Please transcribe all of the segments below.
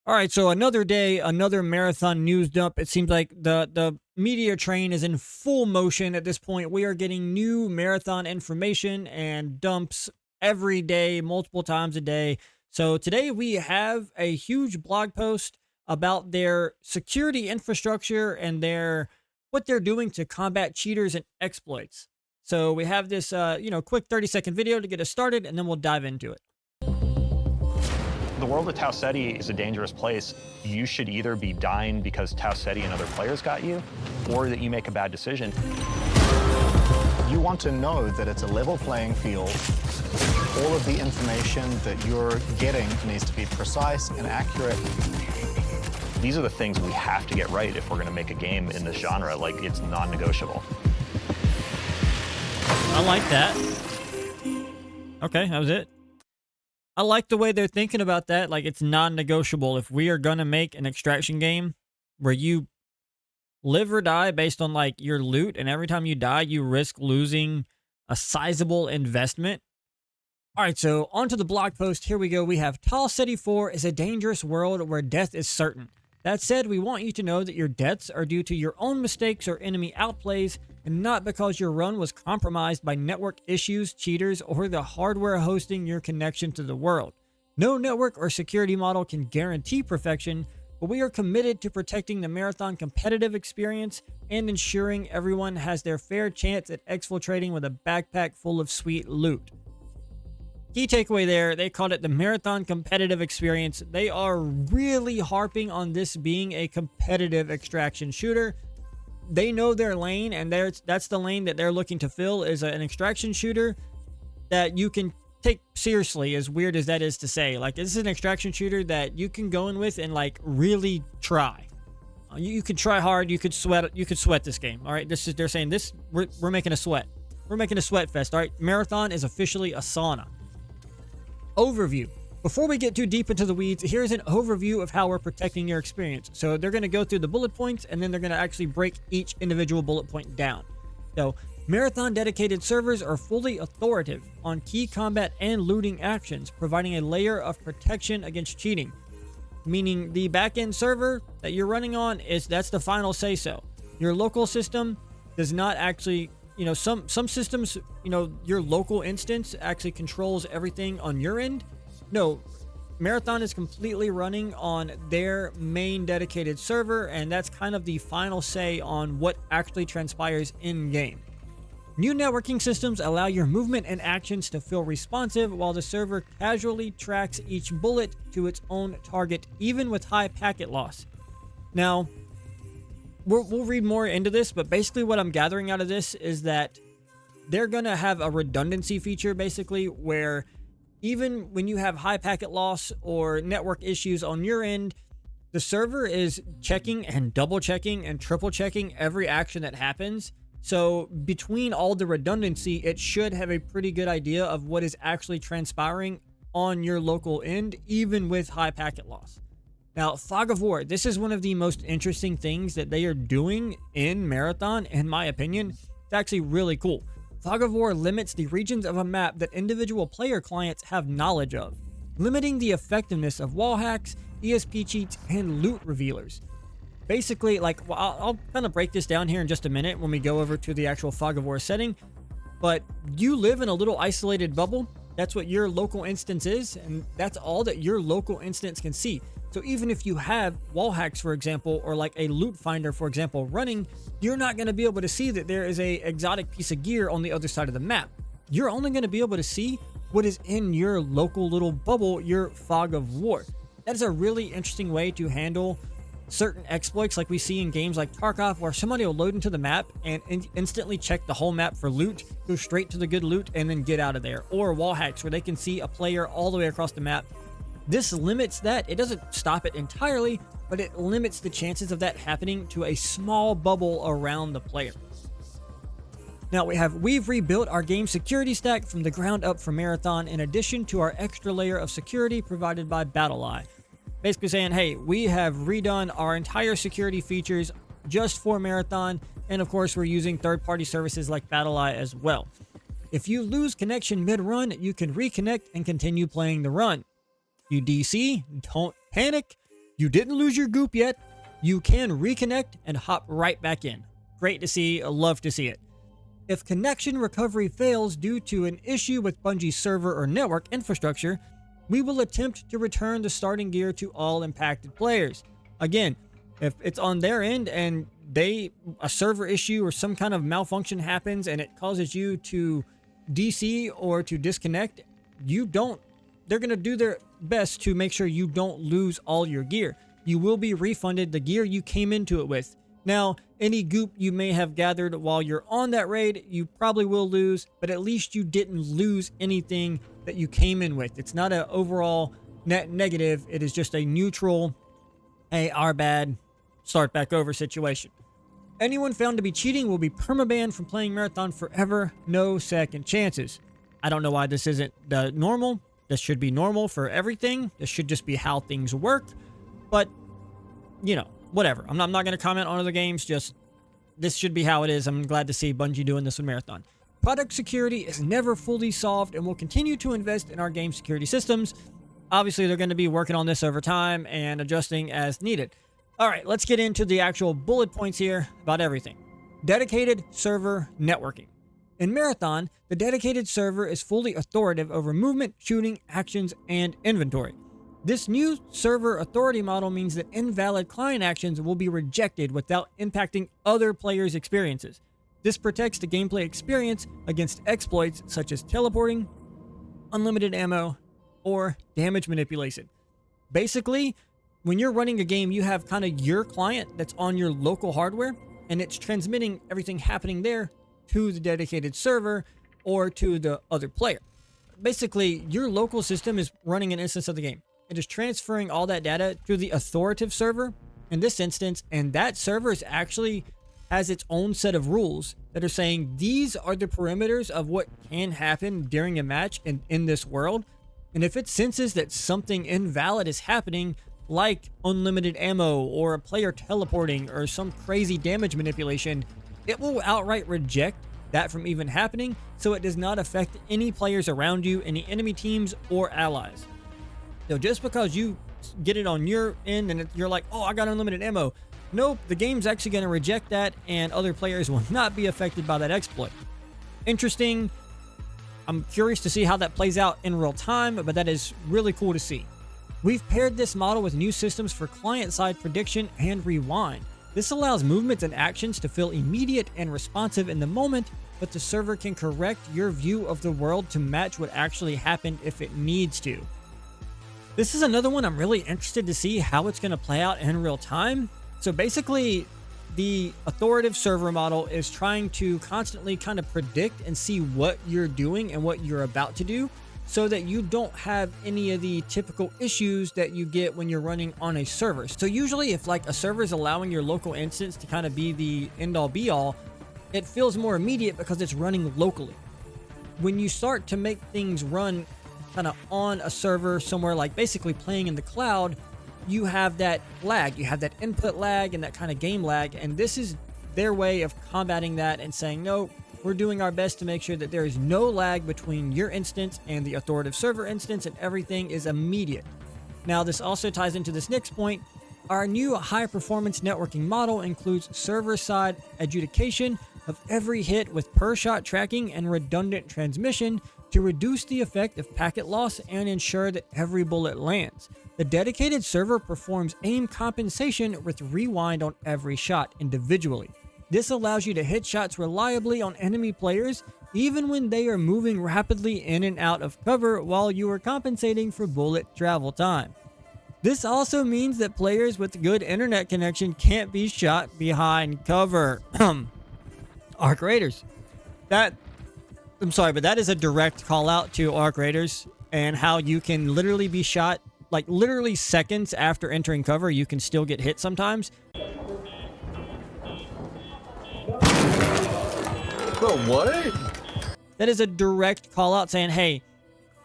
All right, so another day, another marathon news dump. It seems like the media train is in full motion at this point. We are getting new marathon information and dumps every day, multiple times a day. So today we have a huge blog post about their security infrastructure and their what they're doing to combat cheaters and exploits. So we have this quick 30-second video to get us started, and then we'll dive into it. The world of Tau Ceti is a dangerous place. You should either be dying because Tau Ceti and other players got you, or that you make a bad decision. You want to know that it's a level playing field. All of the information that you're getting needs to be precise and accurate. These are the things we have to get right if we're going to make a game in this genre. Like, it's non-negotiable. I like that. Okay, that was it. I like the way they're thinking about that. Like, it's non-negotiable. If we are going to make an extraction game where you live or die based on, like, your loot, and every time you die, you risk losing a sizable investment. All right, so on to the blog post. Here we go. We have Tau Ceti 4 is a dangerous world where death is certain. That said, we want you to know that your deaths are due to your own mistakes or enemy outplays, and not because your run was compromised by network issues, cheaters, or the hardware hosting your connection to the world. No network or security model can guarantee perfection, but we are committed to protecting the marathon competitive experience and ensuring everyone has their fair chance at exfiltrating with a backpack full of sweet loot. Key takeaway there, they called it the marathon competitive experience. They are really harping on this being a competitive extraction shooter. They know their lane, and that's the lane that they're looking to fill, is an extraction shooter that you can take seriously, as weird as that is to say. Like, this is an extraction shooter that you can go in with and, like, really try. You could try hard, you could sweat this game. All right, they're saying this, we're making a sweat. We're making a sweat fest. All right, Marathon is officially a sauna. Overview. Before we get too deep into the weeds, here's an overview of how we're protecting your experience. So they're going to go through the bullet points, and then they're going to actually break each individual bullet point down. So Marathon dedicated servers are fully authoritative on key combat and looting actions, providing a layer of protection against cheating. Meaning the backend server that you're running on that's the final say so. Your local system does not actually, some systems, your local instance actually controls everything on your end. No, Marathon is completely running on their main dedicated server, and that's kind of the final say on what actually transpires in-game. New networking systems allow your movement and actions to feel responsive, while the server casually tracks each bullet to its own target, even with high packet loss. Now, we'll read more into this, but basically what I'm gathering out of this is that they're going to have a redundancy feature, basically, where even when you have high packet loss or network issues on your end, the server is checking and double checking and triple checking every action that happens. So between all the redundancy, it should have a pretty good idea of what is actually transpiring on your local end, even with high packet loss. Now, Fog of War, this is one of the most interesting things that they are doing in Marathon, in my opinion. It's actually really cool. Fog of War limits the regions of a map that individual player clients have knowledge of, limiting the effectiveness of wall hacks, ESP cheats, and loot revealers. Basically, I'll kind of break this down here in just a minute when we go over to the actual Fog of War setting, but you live in a little isolated bubble. That's what your local instance is, and that's all that your local instance can see. So even if you have wall hacks, for example, or like a loot finder, for example, running, you're not going to be able to see that there is a exotic piece of gear on the other side of the map. You're only going to be able to see what is in your local little bubble, your Fog of War. That is a really interesting way to handle certain exploits like we see in games like Tarkov, where somebody will load into the map and instantly check the whole map for loot, go straight to the good loot, and then get out of there. Or wall hacks, where they can see a player all the way across the map. This limits that. It doesn't stop it entirely, but it limits the chances of that happening to a small bubble around the player. Now we've rebuilt our game security stack from the ground up for Marathon, in addition to our extra layer of security provided by BattleEye. Basically saying, hey, we have redone our entire security features just for Marathon, and of course we're using third-party services like BattleEye as well. If you lose connection mid-run, you can reconnect and continue playing the run. You DC, don't panic. you didn't lose your goop yet. You can reconnect and hop right back in. Great to see. I love to see it. If connection recovery fails due to an issue with Bungie's server or network infrastructure, we will attempt to return the starting gear to all impacted players. Again, if it's on their end and a server issue or some kind of malfunction happens and it causes you to DC or to disconnect, they're going to do their best to make sure you don't lose all your gear. You will be refunded the gear you came into it with. Now, any goop you may have gathered while you're on that raid, you probably will lose, but at least you didn't lose anything that you came in with. It's not an overall net negative. It is just a neutral, hey, our bad, start back over situation. Anyone found to be cheating will be permabanned from playing Marathon forever. No second chances. I don't know why this isn't the normal. This should be normal for everything. This should just be how things work. But, whatever. I'm not going to comment on other games. Just, this should be how it is. I'm glad to see Bungie doing this with Marathon. Product security is never fully solved and will continue to invest in our game security systems. Obviously, they're going to be working on this over time and adjusting as needed. All right, let's get into the actual bullet points here about everything. Dedicated server networking. In Marathon, the dedicated server is fully authoritative over movement, shooting, actions, and inventory. This new server authority model means that invalid client actions will be rejected without impacting other players' experiences. This protects the gameplay experience against exploits such as teleporting, unlimited ammo, or damage manipulation. Basically, when you're running a game, you have kind of your client that's on your local hardware, and it's transmitting everything happening there to the dedicated server or to the other player. Basically, your local system is running an instance of the game. It is transferring all that data to the authoritative server in this instance, and that server is actually has its own set of rules that are saying these are the perimeters of what can happen during a match and in this world. And if it senses that something invalid is happening, like unlimited ammo or a player teleporting or some crazy damage manipulation, it will outright reject that from even happening, so it does not affect any players around you, any enemy teams or allies. So just because you get it on your end and you're like, oh, I got unlimited ammo. Nope, the game's actually going to reject that and other players will not be affected by that exploit. Interesting. I'm curious to see how that plays out in real time, but that is really cool to see. We've paired this model with new systems for client-side prediction and rewind. This allows movements and actions to feel immediate and responsive in the moment, but the server can correct your view of the world to match what actually happened if it needs to. This is another one I'm really interested to see how it's going to play out in real time. So basically, the authoritative server model is trying to constantly kind of predict and see what you're doing and what you're about to do so that you don't have any of the typical issues that you get when you're running on a server. So usually if like a server is allowing your local instance to kind of be the end-all be-all, it feels more immediate because it's running locally. When you start to make things run kind of on a server somewhere, like basically playing in the cloud, you have that lag, you have that input lag and that kind of game lag, and this is their way of combating that and saying, no, we're doing our best to make sure that there is no lag between your instance and the authoritative server instance and everything is immediate. Now, this also ties into this next point. Our new high-performance networking model includes server-side adjudication of every hit with per-shot tracking and redundant transmission to reduce the effect of packet loss and ensure that every bullet lands. The dedicated server performs aim compensation with rewind on every shot individually. This allows you to hit shots reliably on enemy players even when they are moving rapidly in and out of cover while you are compensating for bullet travel time. This also means that players with good internet connection can't be shot behind cover. Arc Raiders. I'm sorry, but that is a direct call out to Arc Raiders and how you can literally be shot, like literally seconds after entering cover, you can still get hit sometimes. Bro, what? That is a direct call out saying, hey,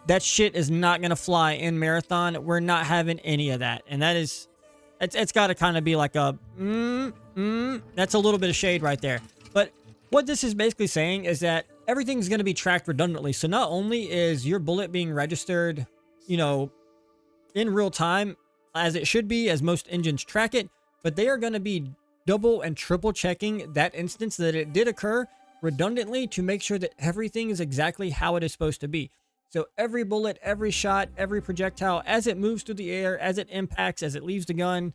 that shit is not going to fly in Marathon. We're not having any of that. And that is, it's got to kind of be like a, that's a little bit of shade right there. But what this is basically saying is that everything's going to be tracked redundantly. So not only is your bullet being registered, in real time as it should be, as most engines track it, but they are going to be double and triple checking that instance that it did occur redundantly to make sure that everything is exactly how it is supposed to be. So every bullet, every shot, every projectile, as it moves through the air, as it impacts, as it leaves the gun,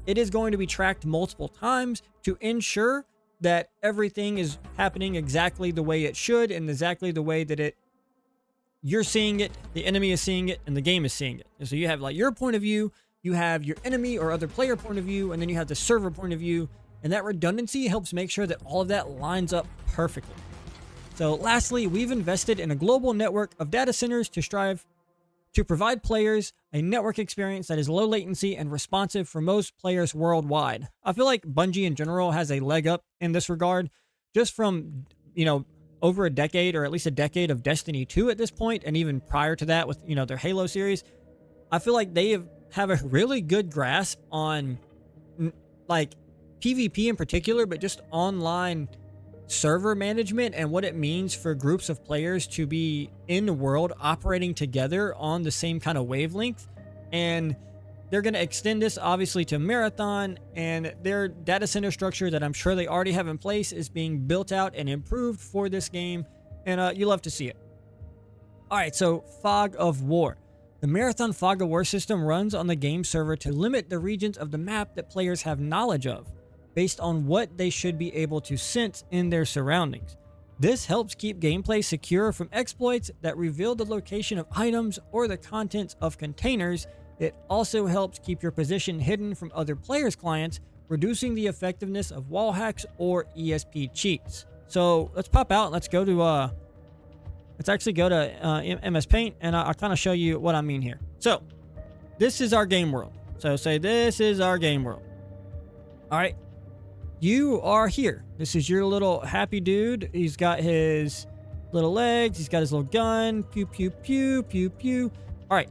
it is going to be tracked multiple times to ensure that everything is happening exactly the way it should and exactly the way that you're seeing it, the enemy is seeing it, and the game is seeing it. And so you have like your point of view, you have your enemy or other player point of view, and then you have the server point of view. And that redundancy helps make sure that all of that lines up perfectly. So lastly, we've invested in a global network of data centers to strive to provide players a network experience that is low latency and responsive for most players worldwide. I feel like Bungie in general has a leg up in this regard, just from, over a decade, or at least a decade of Destiny 2 at this point, and even prior to that with, their Halo series. I feel like they have a really good grasp on, like, PvP in particular, but just online server management and what it means for groups of players to be in the world operating together on the same kind of wavelength. And they're going to extend this obviously to Marathon, and their data center structure that I'm sure they already have in place is being built out and improved for this game, and you love to see it. All right, so Fog of War. The Marathon Fog of War system runs on the game server to limit the regions of the map that players have knowledge of, based on what they should be able to sense in their surroundings. This helps keep gameplay secure from exploits that reveal the location of items or the contents of containers. It also helps keep your position hidden from other players' clients, reducing the effectiveness of wall hacks or ESP cheats. So let's pop out and let's go to let's actually go to MS Paint, and I'll kind of show you what I mean here. So this is our game world. So say this is our game world. All right. You are here. This is your little happy dude. He's got his little legs. He's got his little gun. Pew, pew, pew, pew, pew. All right.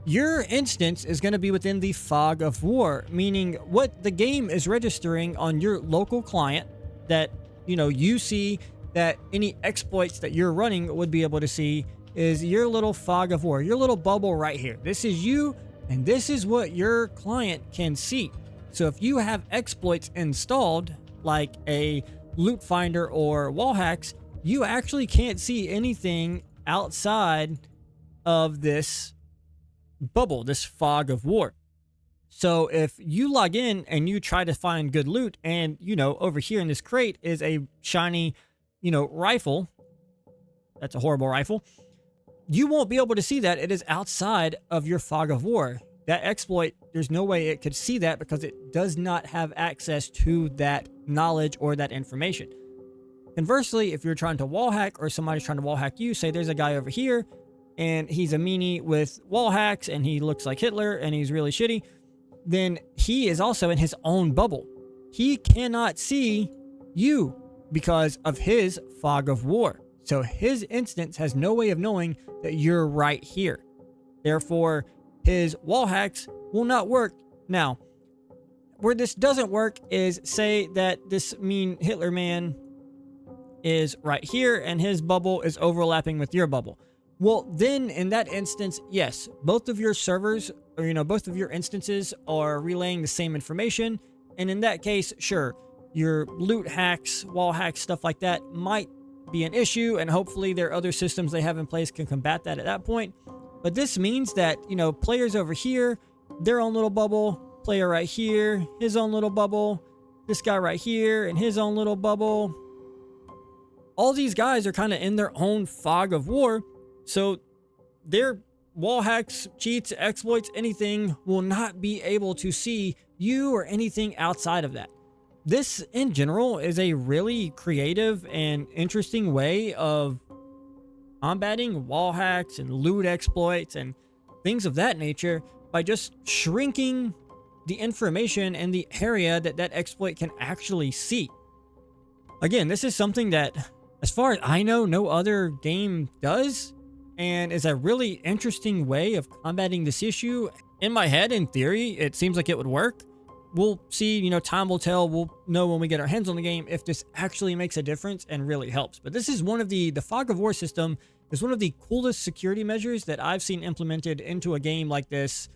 Your instance is going to be within the Fog of War, meaning what the game is registering on your local client that, you see that any exploits that you're running would be able to see is your little Fog of War, your little bubble right here. This is you, and this is what your client can see. So if you have exploits installed, like a loot finder or wall hacks, you actually can't see anything outside of this bubble, this Fog of War. So if you log in and you try to find good loot, and, over here in this crate is a shiny, rifle, that's a horrible rifle, you won't be able to see that. It is outside of your Fog of War. That exploit, there's no way it could see that because it does not have access to that knowledge or that information. Conversely, if you're trying to wall hack or somebody's trying to wall hack you, say there's a guy over here and he's a meanie with wall hacks and he looks like Hitler and he's really shitty, then he is also in his own bubble. He cannot see you because of his Fog of War. So his instance has no way of knowing that you're right here. Therefore, his wall hacks will not work. Now, where this doesn't work is, say that this mean Hitler man is right here and his bubble is overlapping with your bubble. Well, then in that instance, yes, both of your servers, or both of your instances are relaying the same information. And in that case, sure, your loot hacks, wall hacks, stuff like that might be an issue, and hopefully there are other systems they have in place can combat that at that point. But this means that, players over here, their own little bubble, player right here, his own little bubble, this guy right here, and his own little bubble. All these guys are kind of in their own Fog of War, so their wall hacks, cheats, exploits, anything will not be able to see you or anything outside of that. This, in general, is a really creative and interesting way of combating wall hacks and loot exploits and things of that nature by just shrinking the information and the area that that exploit can actually see. Again, this is something that, as far as I know, no other game does, and is a really interesting way of combating this issue. In my head, in theory, it seems like it would work. We'll see, time will tell. We'll know when we get our hands on the game if this actually makes a difference and really helps. But this is one of the Fog of War system is one of the coolest security measures that I've seen implemented into a game like this.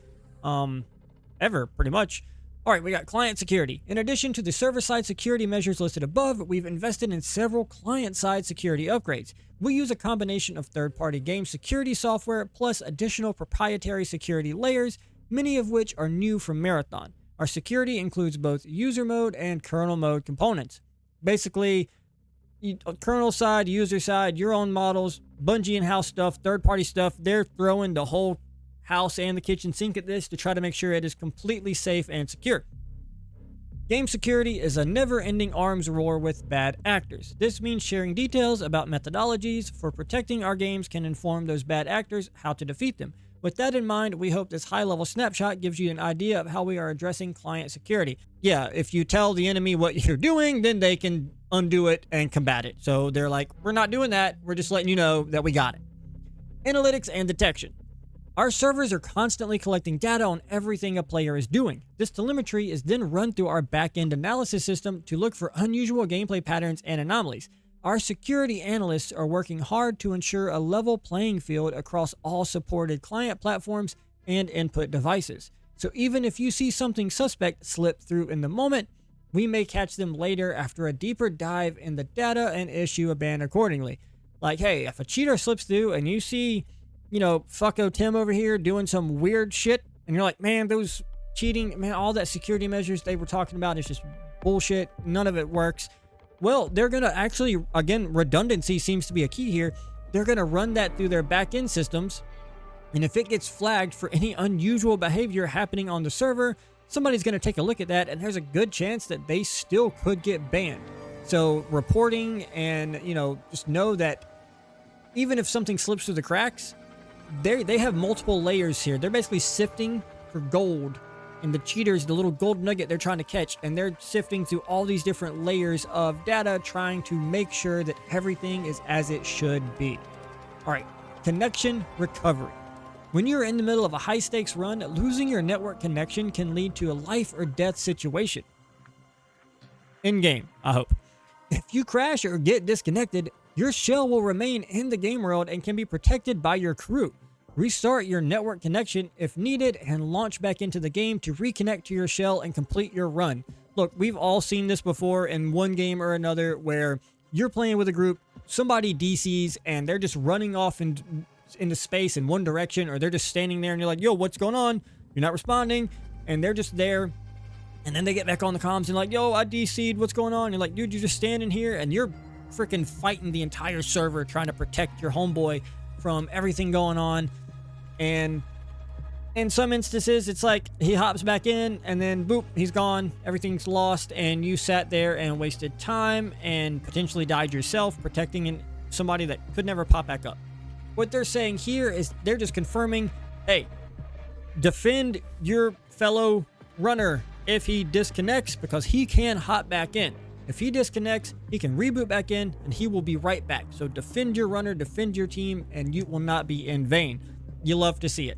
ever, pretty much. All right, we got client security. In addition to the server-side security measures listed above, we've invested in several client-side security upgrades. We use a combination of third-party game security software plus additional proprietary security layers, many of which are new from Marathon. Our security includes both user mode and kernel mode components. Basically, kernel side, user side, your own models, Bungie in-house stuff, third-party stuff, they're throwing the whole house and the kitchen sink at this to try to make sure it is completely safe and secure. Game security is a never-ending arms roar with bad actors. This means sharing details about methodologies for protecting our games can inform those bad actors how to defeat them. With that in mind, we hope this high-level snapshot gives you an idea of how we are addressing client security. Yeah, if you tell the enemy what you're doing, then they can undo it and combat it. So they're like, we're not doing that, we're just letting you know that we got it. Analytics and detection. Our servers are constantly collecting data on everything a player is doing. This telemetry is then run through our back-end analysis system to look for unusual gameplay patterns and anomalies. Our security analysts are working hard to ensure a level playing field across all supported client platforms and input devices. So even if you see something suspect slip through in the moment, we may catch them later after a deeper dive in the data and issue a ban accordingly. Like, hey, if a cheater slips through and you see, fucko Tim over here doing some weird shit, and you're like, man, those cheating, man, all that security measures they were talking about is just bullshit. None of it works. Well, they're going to actually, again, redundancy seems to be a key here. They're going to run that through their back-end systems. And if it gets flagged for any unusual behavior happening on the server, somebody's going to take a look at that, and there's a good chance that they still could get banned. So reporting and, just know that even if something slips through the cracks, they have multiple layers here. They're basically sifting for gold. And the cheaters, the little gold nugget they're trying to catch, and they're sifting through all these different layers of data, trying to make sure that everything is as it should be. All right, connection recovery. When you're in the middle of a high-stakes run, losing your network connection can lead to a life or death situation. In-game, I hope. If you crash or get disconnected, your shell will remain in the game world and can be protected by your crew. Restart your network connection if needed and launch back into the game to reconnect to your shell and complete your run. Look, we've all seen this before in one game or another where you're playing with a group, somebody DCs, and they're just running off into space in one direction, or they're just standing there and you're like, yo, what's going on? You're not responding, and they're just there. And then they get back on the comms and like, yo, I DC'd, what's going on? You're like, dude, you're just standing here and you're freaking fighting the entire server trying to protect your homeboy from everything going on. And in some instances, it's like he hops back in and then boop, he's gone. Everything's lost, and you sat there and wasted time and potentially died yourself protecting somebody that could never pop back up. What they're saying here is they're just confirming, hey, defend your fellow runner if he disconnects, because he can hop back in. If he disconnects, he can reboot back in and he will be right back. So defend your runner, defend your team, and you will not be in vain. You love to see it.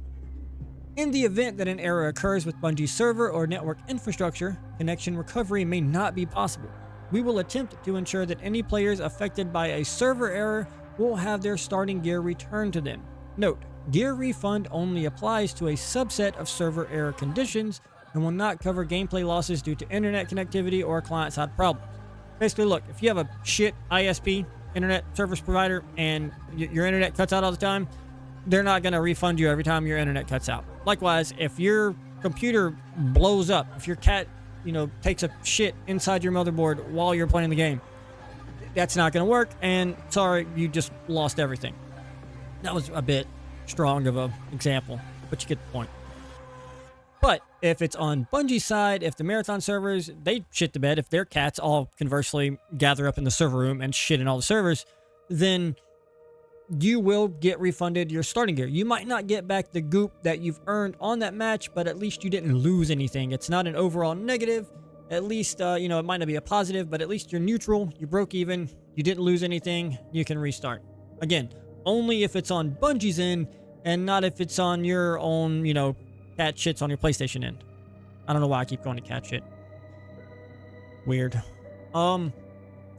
In the event that an error occurs with Bungie's server or network infrastructure, connection recovery may not be possible. We will attempt to ensure that any players affected by a server error will have their starting gear returned to them. Note, gear refund only applies to a subset of server error conditions and will not cover gameplay losses due to internet connectivity or client-side problems. Basically, look, if you have a shit ISP, internet service provider, and your internet cuts out all the time, they're not going to refund you every time your internet cuts out. Likewise, if your computer blows up, if your cat, takes a shit inside your motherboard while you're playing the game, that's not going to work, and sorry, you just lost everything. That was a bit strong of an example, but you get the point. But if it's on Bungie's side, if the Marathon servers, they shit the bed, if their cats all conversely gather up in the server room and shit in all the servers, then you will get refunded your starting gear. You might not get back the goop that you've earned on that match, but at least you didn't lose anything. It's not an overall negative. At least, it might not be a positive, but at least you're neutral. You broke even. You didn't lose anything. You can restart. Again, only if it's on Bungie's end and not if it's on your own, cat shits on your PlayStation end. I don't know why I keep going to cat shit. Weird.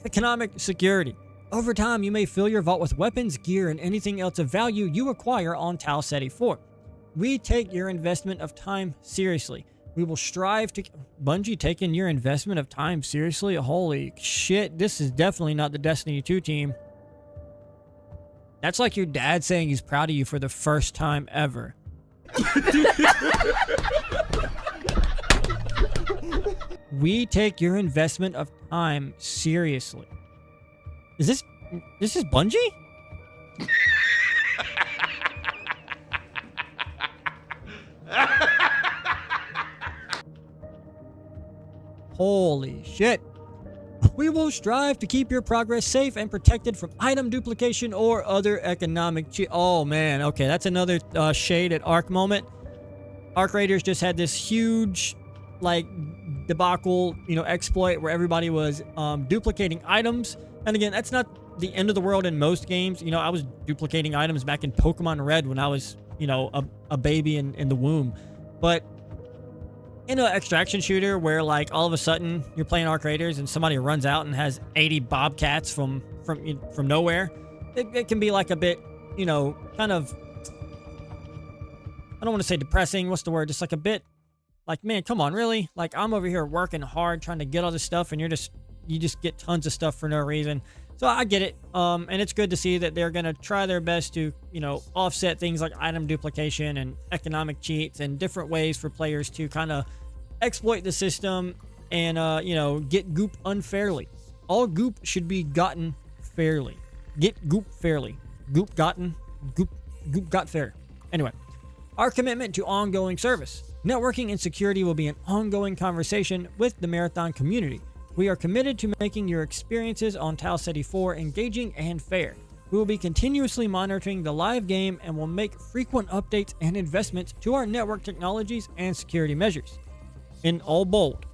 Economic security. Over time, you may fill your vault with weapons, gear, and anything else of value you acquire on Tau Ceti 4. We take your investment of time seriously. We will strive to... Bungie taking your investment of time seriously? Holy shit, this is definitely not the Destiny 2 team. That's like your dad saying he's proud of you for the first time ever. We take your investment of time seriously. This is Bungie? Holy shit. We will strive to keep your progress safe and protected from item duplication or other economic oh man, okay, that's another shade at Arc moment. Arc Raiders just had this huge, like, debacle, you know, exploit where everybody was duplicating items. And again, that's not the end of the world in most games. You know, I was duplicating items back in Pokemon Red when I was, you know, a baby in the womb. But in an extraction shooter where, like, all of a sudden you're playing Arc Raiders and somebody runs out and has 80 Bobcats from nowhere, it can be like a bit, you know, kind of, I don't want to say depressing. What's the word? Just like a bit like, man, come on, really? Like, I'm over here working hard trying to get all this stuff and you just get tons of stuff for no reason. So I get it. And it's good to see that they're going to try their best to, you know, offset things like item duplication and economic cheats and different ways for players to kind of exploit the system and, you know, get goop unfairly. All goop should be gotten fairly. Get goop fairly. Goop gotten. Goop got fair. Anyway, our commitment to ongoing service. Networking and security will be an ongoing conversation with the Marathon community. We are committed to making your experiences on Tau Ceti 4 engaging and fair. We will be continuously monitoring the live game and will make frequent updates and investments to our network technologies and security measures. In all bold,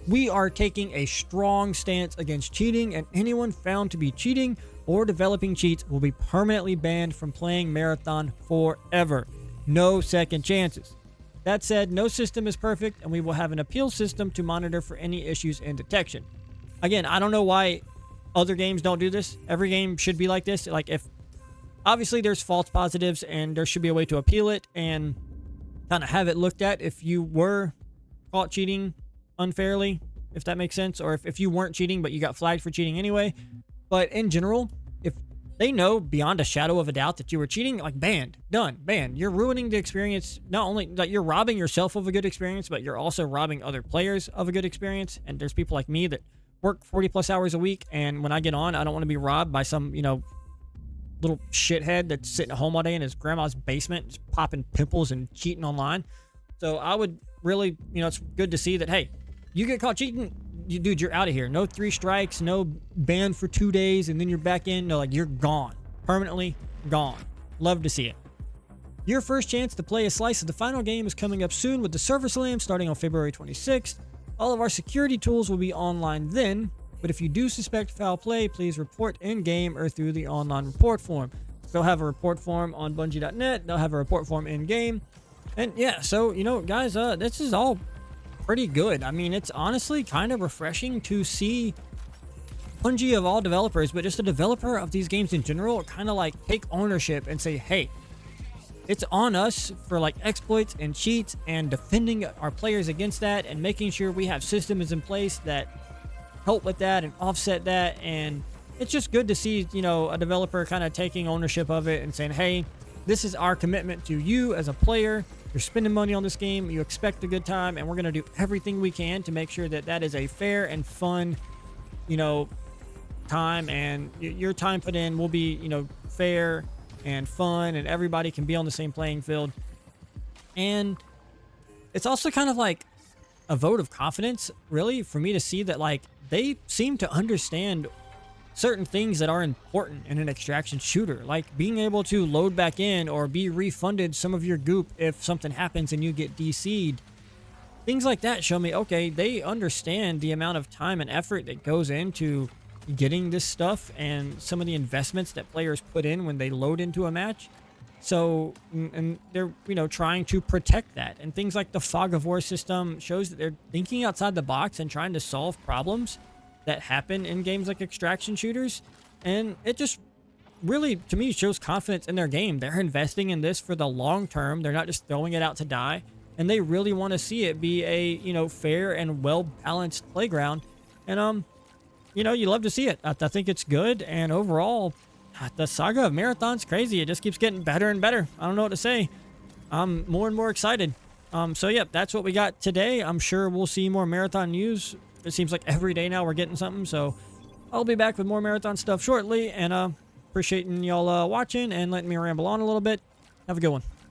we are taking a strong stance against cheating, and anyone found to be cheating or developing cheats will be permanently banned from playing Marathon forever. No second chances. That said, no system is perfect, and we will have an appeal system to monitor for any issues and detection. Again, I don't know why other games don't do this. Every game should be like this. Like, if obviously there's false positives, and there should be a way to appeal it and kind of have it looked at if you were caught cheating unfairly, if that makes sense, or if you weren't cheating but you got flagged for cheating anyway. But in general, if they know beyond a shadow of a doubt that you were cheating, like, banned, done, banned. You're ruining the experience. Not only that you're robbing yourself of a good experience, but you're also robbing other players of a good experience. And there's people like me that work 40 plus hours a week, and when I get on, I don't want to be robbed by some, you know, little shithead that's sitting at home all day in his grandma's basement, just popping pimples and cheating online. So I would really, you know, it's good to see that, hey, you get caught cheating, dude, you're out of here. No 3 strikes, no ban for 2 days, and then you're back in. No, like, you're gone. Permanently gone. Love to see it. Your first chance to play a slice of the final game is coming up soon with the Server Slam starting on February 26th. All of our security tools will be online then, but if you do suspect foul play, please report in-game or through the online report form. They'll have a report form on bungie.net. They'll have a report form in-game. And yeah, so, you know, guys, this is all pretty good. I mean, it's honestly kind of refreshing to see Bungie, of all developers, but just a developer of these games in general, kind of like take ownership and say, hey, it's on us for, like, exploits and cheats and defending our players against that and making sure we have systems in place that help with that and offset that. And it's just good to see, you know, a developer kind of taking ownership of it and saying, hey, this is our commitment to you as a player. You're spending money on this game. You expect a good time, and we're going to do everything we can to make sure that that is a fair and fun, you know, time, and your time put in will be, you know, fair and fun, and everybody can be on the same playing field. And it's also kind of like a vote of confidence, really, for me to see that, like, they seem to understand certain things that are important in an extraction shooter, like being able to load back in or be refunded some of your goop if something happens and you get DC'd. Things like that show me, okay, they understand the amount of time and effort that goes into getting this stuff and some of the investments that players put in when they load into a match. So, and they're, you know, trying to protect that. And things like the Fog of War system shows that they're thinking outside the box and trying to solve problems that happen in games like extraction shooters. And it just really, to me, shows confidence in their game. They're investing in this for the long term. They're not just throwing it out to die. and they really want to see it be a, you know, fair and well-balanced playground. And, you know, you love to see it. I think it's good, and overall, the saga of Marathon's crazy. It just keeps getting better and better. I don't know what to say. I'm more and more excited. So, yeah, that's what we got today. I'm sure we'll see more Marathon news. It seems like every day now we're getting something, so I'll be back with more Marathon stuff shortly, and appreciating y'all watching and letting me ramble on a little bit. Have a good one.